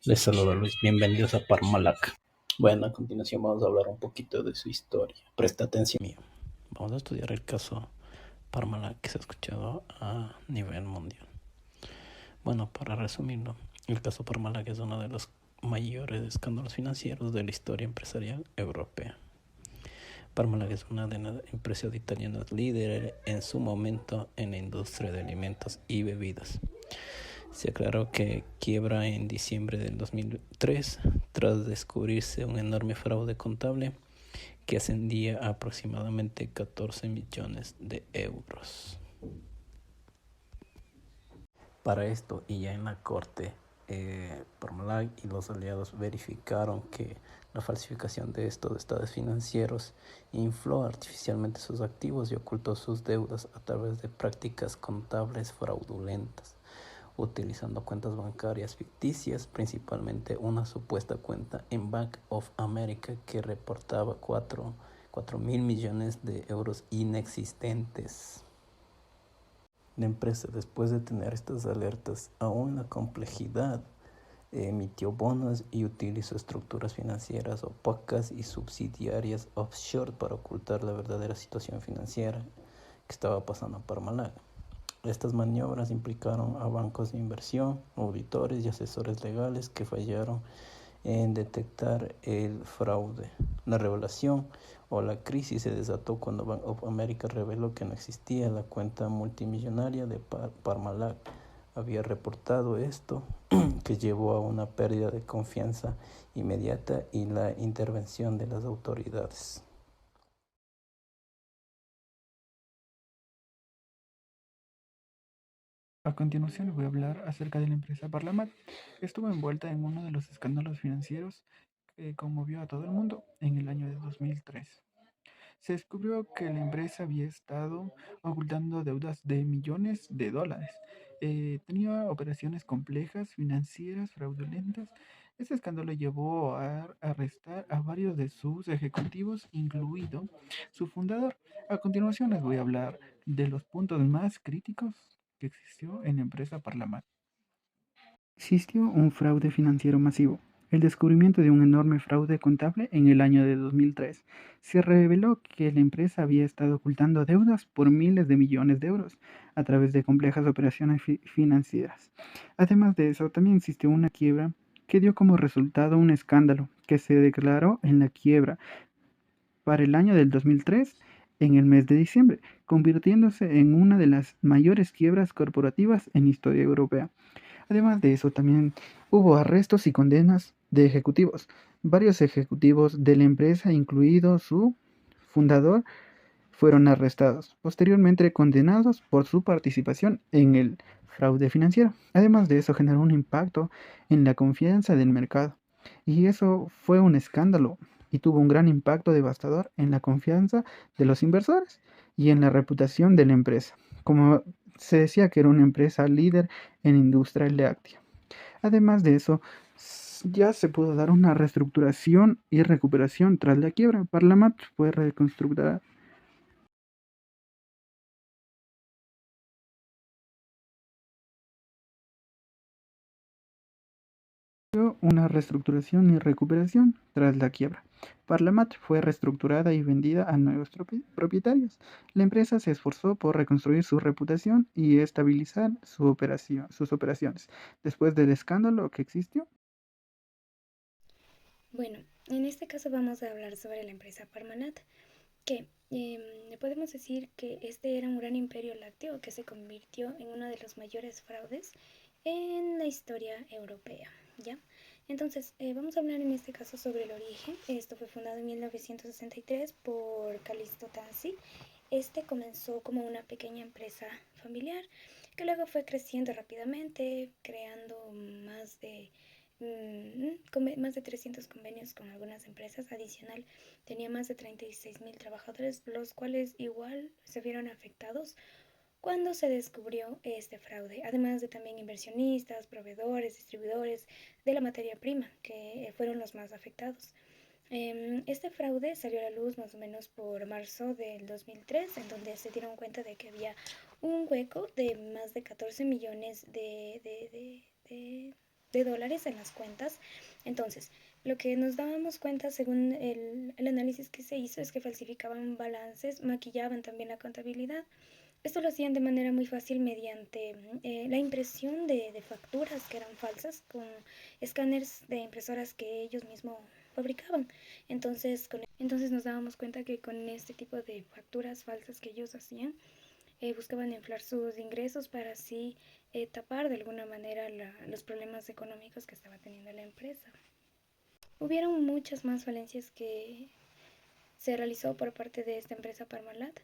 Les saluda Luis, bienvenidos a Parmalat. Bueno, a continuación vamos a hablar un poquito de su historia. Presta atención. Vamos a estudiar el caso Parmalat que se ha escuchado a nivel mundial. Bueno, para resumirlo, el caso Parmalat es uno de los mayores escándalos financieros de la historia empresarial europea. Parmalat es una de las empresas italianas líderes en su momento en la industria de alimentos y bebidas. Se aclaró que quiebra en diciembre del 2003 tras descubrirse un enorme fraude contable que ascendía a aproximadamente 14 millones de euros. Para esto, y ya en la corte, Parmalat y los aliados verificaron que la falsificación de estos estados financieros infló artificialmente sus activos y ocultó sus deudas a través de prácticas contables fraudulentas, utilizando cuentas bancarias ficticias, principalmente una supuesta cuenta en Bank of America que reportaba 4.000 millones de euros inexistentes. La empresa, después de tener estas alertas, aún la complejidad, emitió bonos y utilizó estructuras financieras opacas y subsidiarias offshore para ocultar la verdadera situación financiera que estaba pasando por Parmalat. Estas maniobras implicaron a bancos de inversión, auditores y asesores legales que fallaron en detectar el fraude. La revelación o la crisis se desató cuando Bank of America reveló que no existía la cuenta multimillonaria de Parmalat. Había reportado esto, que llevó a una pérdida de confianza inmediata y la intervención de las autoridades. A continuación les voy a hablar acerca de la empresa Parmalat. Estuvo envuelta en uno de los escándalos financieros que conmovió a todo el mundo en el año de 2003. Se descubrió que la empresa había estado ocultando deudas de millones de dólares. Tenía operaciones complejas, financieras, fraudulentas. Este escándalo llevó a arrestar a varios de sus ejecutivos, incluido su fundador. A continuación les voy a hablar de los puntos más críticos que existió en la empresa Parmalat. Existió un fraude financiero masivo. El descubrimiento de un enorme fraude contable en el año de 2003. Se reveló que la empresa había estado ocultando deudas por miles de millones de euros a través de complejas operaciones financieras. Además de eso, también existió una quiebra que dio como resultado un escándalo que se declaró en la quiebra para el año del 2003 en el mes de diciembre, convirtiéndose en una de las mayores quiebras corporativas en historia europea. Además de eso, también hubo arrestos y condenas de ejecutivos. Varios ejecutivos de la empresa, incluido su fundador, fueron arrestados, posteriormente condenados por su participación en el fraude financiero. Además de eso, generó un impacto en la confianza del mercado. Y eso fue un escándalo y tuvo un gran impacto devastador en la confianza de los inversores y en la reputación de la empresa. Como se decía que era una empresa líder en industria láctea. Además de eso, ya se pudo dar una reestructuración y recuperación tras la quiebra. Parmalat fue reconstruida. Una reestructuración y recuperación tras la quiebra. Parmalat fue reestructurada y vendida a nuevos propietarios. La empresa se esforzó por reconstruir su reputación y estabilizar sus operaciones. Después del escándalo que existió. Bueno, en este caso vamos a hablar sobre la empresa Parmalat, que podemos decir que este era un gran imperio lácteo que se convirtió en uno de los mayores fraudes en la historia europea, ¿ya? Entonces, vamos a hablar en este caso sobre el origen. Esto fue fundado en 1963 por Calixto Tanzi. Este comenzó como una pequeña empresa familiar que luego fue creciendo rápidamente, creando más de 300 convenios con algunas empresas. Adicional, tenía más de 36.000 trabajadores, los cuales igual se vieron afectados cuando se descubrió este fraude, además de también inversionistas, proveedores, distribuidores de la materia prima, que fueron los más afectados. Este fraude salió a la luz más o menos por marzo del 2003, en donde se dieron cuenta de que había un hueco de más de 14 millones de de dólares en las cuentas. Entonces, lo que nos dábamos cuenta según el análisis que se hizo es que falsificaban balances, maquillaban también la contabilidad. Esto lo hacían de manera muy fácil mediante la impresión de facturas que eran falsas con escáneres de impresoras que ellos mismos fabricaban. Entonces nos dábamos cuenta que con este tipo de facturas falsas que ellos hacían, buscaban inflar sus ingresos para así tapar de alguna manera los problemas económicos que estaba teniendo la empresa. Hubieron muchas más falencias que se realizó por parte de esta empresa Parmalat,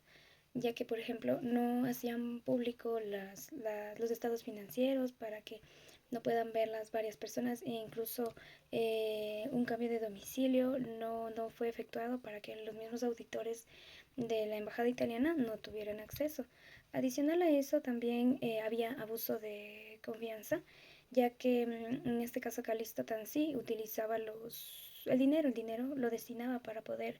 ya que por ejemplo no hacían público los estados financieros para que no puedan ver las varias personas, e incluso un cambio de domicilio no fue efectuado para que los mismos auditores de la embajada italiana no tuvieran acceso. Adicional a eso también había abuso de confianza, ya que en este caso Calixto Tansi utilizaba el dinero lo destinaba para poder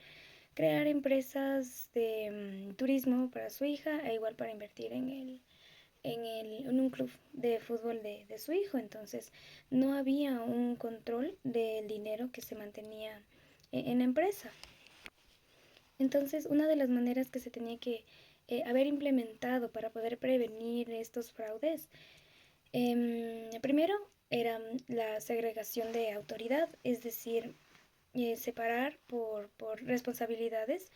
crear empresas de turismo para su hija e igual para invertir en un club de fútbol de su hijo. Entonces no había un control del dinero que se mantenía en la empresa. Entonces una de las maneras que se tenía que haber implementado para poder prevenir estos fraudes, primero era la segregación de autoridad, es decir, separar por responsabilidades,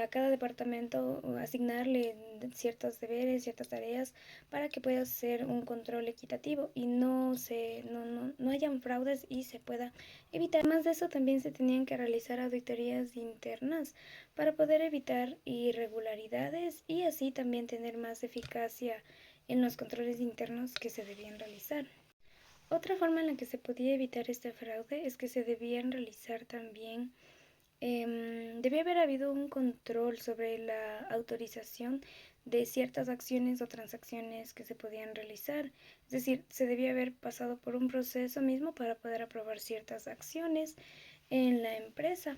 a cada departamento asignarle ciertos deberes, ciertas tareas para que pueda ser un control equitativo y no hayan fraudes y se pueda evitar. Además de eso, también se tenían que realizar auditorías internas para poder evitar irregularidades y así también tener más eficacia en los controles internos que se debían realizar. Otra forma en la que se podía evitar este fraude es que se debían realizar también debía haber habido un control sobre la autorización de ciertas acciones o transacciones que se podían realizar. Es decir, se debía haber pasado por un proceso mismo para poder aprobar ciertas acciones en la empresa.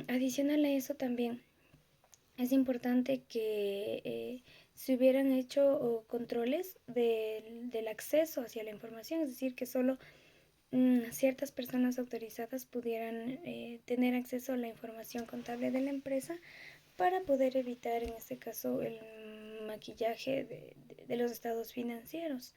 Adicional a eso también es importante que se hubieran hecho controles del acceso hacia la información, es decir, que solo ciertas personas autorizadas pudieran tener acceso a la información contable de la empresa para poder evitar en este caso el maquillaje de los estados financieros.